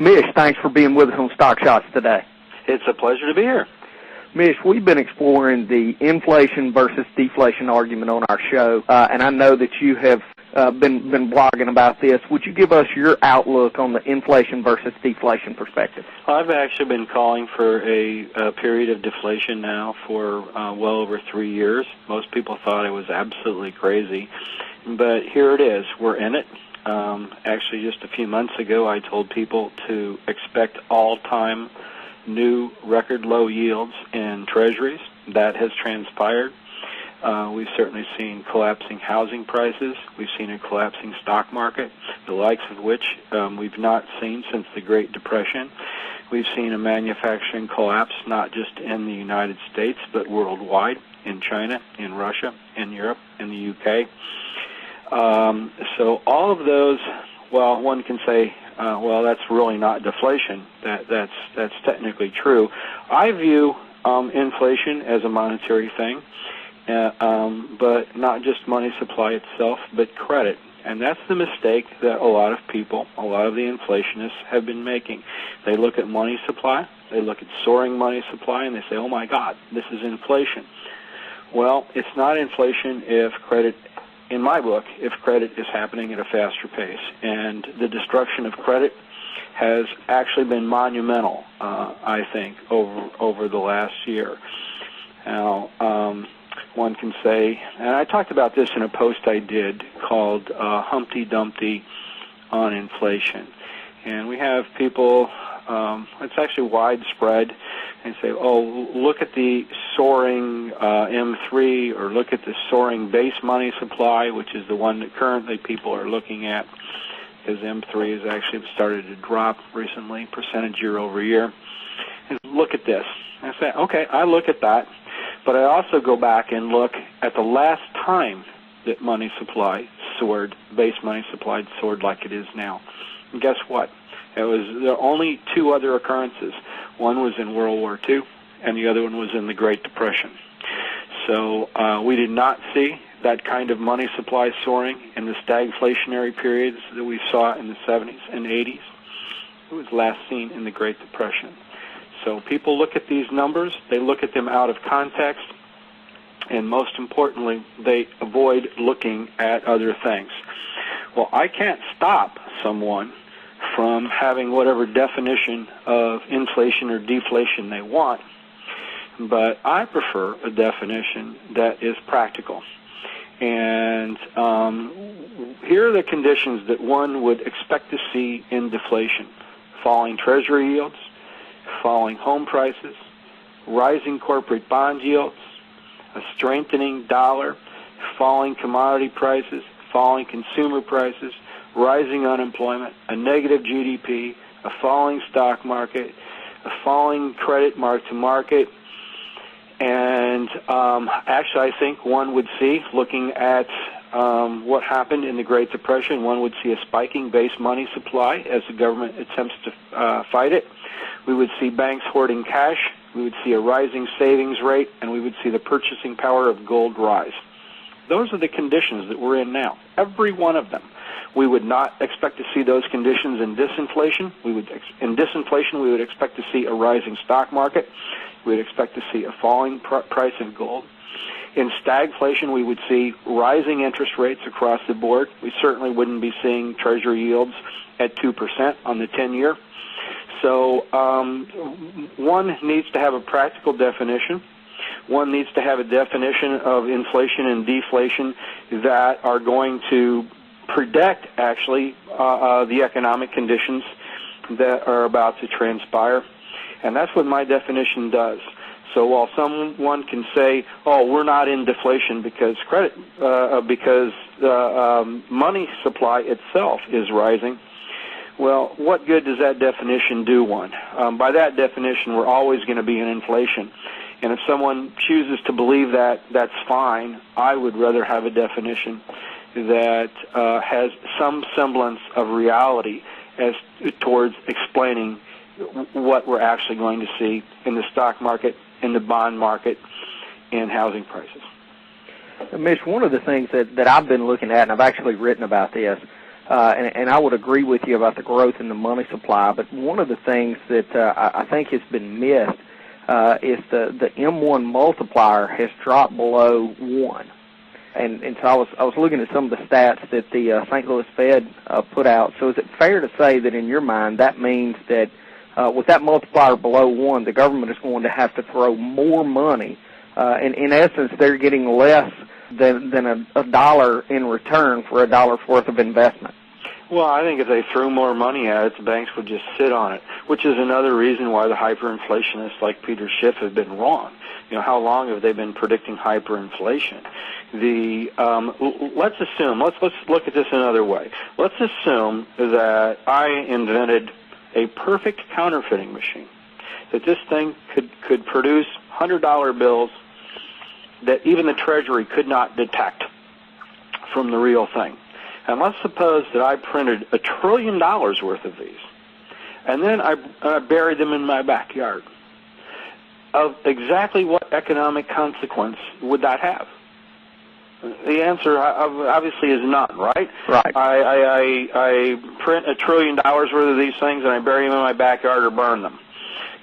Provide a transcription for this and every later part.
Mish, thanks for being with us on Stock Shotz today. It's a pleasure to be here. Mish, we've been exploring the inflation versus deflation argument on our show, and I know that you have been blogging about this. Would you give us your outlook on the inflation versus deflation perspective? I've actually been calling for a period of deflation now for well over 3 years. Most people thought it was absolutely crazy, but here it is. We're in it. Actually, just a few months ago, I told people to expect all-time new record low yields in treasuries. That has transpired. We've certainly seen collapsing housing prices. We've seen a collapsing stock market, the likes of which we've not seen since the Great Depression. We've seen a manufacturing collapse not just in the United States but worldwide, in China, in Russia, in Europe, in the UK. So all of those, well, one can say, well, that's really not deflation. That's technically true. I view inflation as a monetary thing, but not just money supply itself, but credit. And that's the mistake that a lot of people, a lot of the inflationists have been making. They look at money supply, they look at soaring money supply, and they say, oh my God, this is inflation. Well, it's not inflation if credit, in my book, if credit is happening at a faster pace. And the destruction of credit has actually been monumental, I think, over the last year. Now, one can say, and I talked about this in a post I did called Humpty Dumpty on Inflation. And we have people, it's actually widespread, and say, oh, look at the soaring M3, or look at the soaring base money supply, which is the one that currently people are looking at, because M3 has actually started to drop recently, percentage year over year. And look at this. I say, okay, I look at that, but I also go back and look at the last time that money supply soared, base money supply soared like it is now. And guess what? There are only two other occurrences. One was in World War II, and the other one was in the Great Depression. So we did not see that kind of money supply soaring in the stagflationary periods that we saw in the 70s and 80s. It was last seen in the Great Depression. So people look at these numbers, they look at them out of context, and most importantly, they avoid looking at other things. Well, I can't stop someone from having whatever definition of inflation or deflation they want, but I prefer a definition that is practical. And here are the conditions that one would expect to see in deflation: falling treasury yields, falling home prices, rising corporate bond yields, a strengthening dollar, falling commodity prices, falling consumer prices, rising unemployment, a negative GDP, a falling stock market, a falling credit mark-to-market, and actually I think one would see, looking at what happened in the Great Depression, one would see a spiking base money supply as the government attempts to fight it. We would see banks hoarding cash, we would see a rising savings rate, and we would see the purchasing power of gold rise. Those are the conditions that we're in now, every one of them. We would not expect to see those conditions in disinflation. In disinflation, we would expect to see a rising stock market. We would expect to see a falling price of gold. In stagflation, we would see rising interest rates across the board. We certainly wouldn't be seeing treasury yields at 2% on the 10-year. So one needs to have a practical definition. One needs to have a definition of inflation and deflation that are going to predict, actually, the economic conditions that are about to transpire. And that's what my definition does. So while someone can say, oh, we're not in deflation because money supply itself is rising, well, what good does that definition do one? By that definition, we're always going to be in inflation. And if someone chooses to believe that, that's fine. I would rather have a definition that has some semblance of reality as towards explaining what we're actually going to see in the stock market, in the bond market, in housing prices. Mish, one of the things that I've been looking at, and I've actually written about this, and I would agree with you about the growth in the money supply, but one of the things that I think has been missed is the M1 multiplier has dropped below 1. And so I was looking at some of the stats that the St. Louis Fed put out. So is it fair to say that in your mind that means that with that multiplier below 1, the government is going to have to throw more money? And in essence, they're getting less than a dollar in return for a dollar's worth of investment. Well, I think if they threw more money at it, the banks would just sit on it, which is another reason why the hyperinflationists like Peter Schiff have been wrong. You know, how long have they been predicting hyperinflation? Let's assume, let's look at this another way. Let's assume that I invented a perfect counterfeiting machine, that this thing could produce $100 bills that even the Treasury could not detect from the real thing. And let's suppose that I printed $1 trillion worth of these, and then I buried them in my backyard. Of exactly what economic consequence would that have? The answer obviously is none, right? Right. I print $1 trillion worth of these things and I bury them in my backyard or burn them.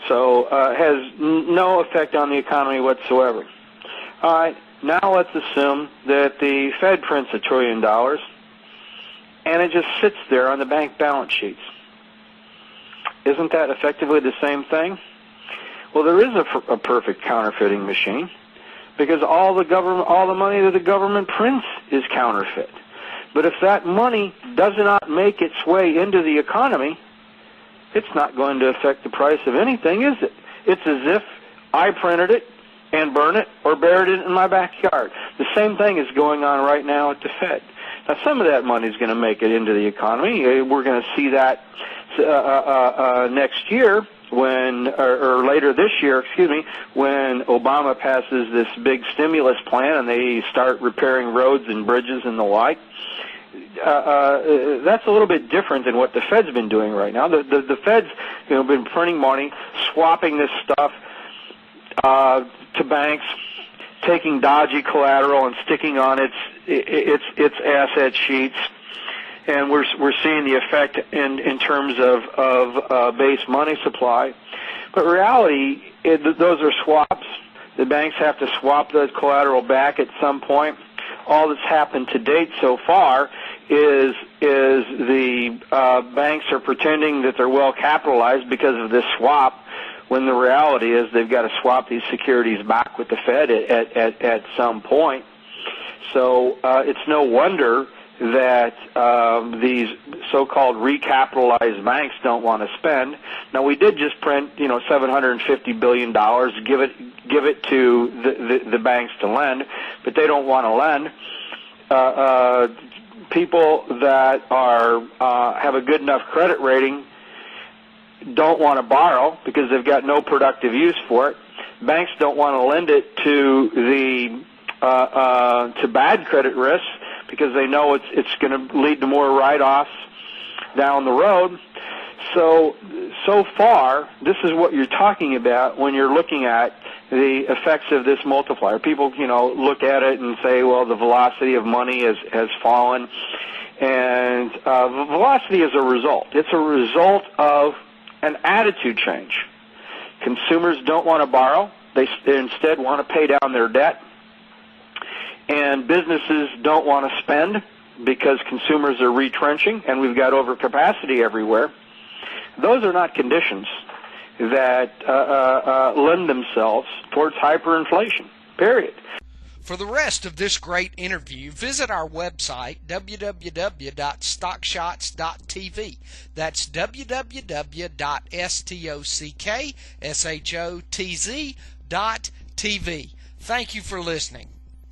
So it has no effect on the economy whatsoever. All right, now let's assume that the Fed prints $1 trillion and it just sits there on the bank balance sheets. Isn't that effectively the same thing? Well, there is a perfect counterfeiting machine, because all the money that the government prints is counterfeit. But if that money does not make its way into the economy, it's not going to affect the price of anything, is it? It's as if I printed it and burned it or buried it in my backyard. The same thing is going on right now at the Fed. Now, some of that money is going to make it into the economy. We're going to see that next year, or later this year, when Obama passes this big stimulus plan and they start repairing roads and bridges and the like. That's a little bit different than what the Fed's been doing right now. The Fed's been printing money, swapping this stuff to banks, taking dodgy collateral and sticking on its asset sheets. And we're seeing the effect in terms of base money supply. But reality, those are swaps. The banks have to swap the collateral back at some point. All that's happened to date so far is the banks are pretending that they're well capitalized because of this swap, when the reality is they've got to swap these securities back with the Fed at some point. So it's no wonder that these so-called recapitalized banks don't want to spend. Now, we did just print, $750 billion, give it to the banks to lend, but they don't want to lend. People that have a good enough credit rating don't want to borrow because they've got no productive use for it. Banks don't want to lend it to to bad credit risks, because they know it's going to lead to more write-offs down the road. So far, this is what you're talking about when you're looking at the effects of this multiplier. People, look at it and say, well, the velocity of money has fallen. And velocity is a result. It's a result of an attitude change. Consumers don't want to borrow. They instead want to pay down their debt. And businesses don't want to spend because consumers are retrenching and we've got overcapacity everywhere. Those are not conditions that lend themselves towards hyperinflation, period. For the rest of this great interview, visit our website, www.stockshotz.tv. That's www.stockshotz.tv. Thank you for listening.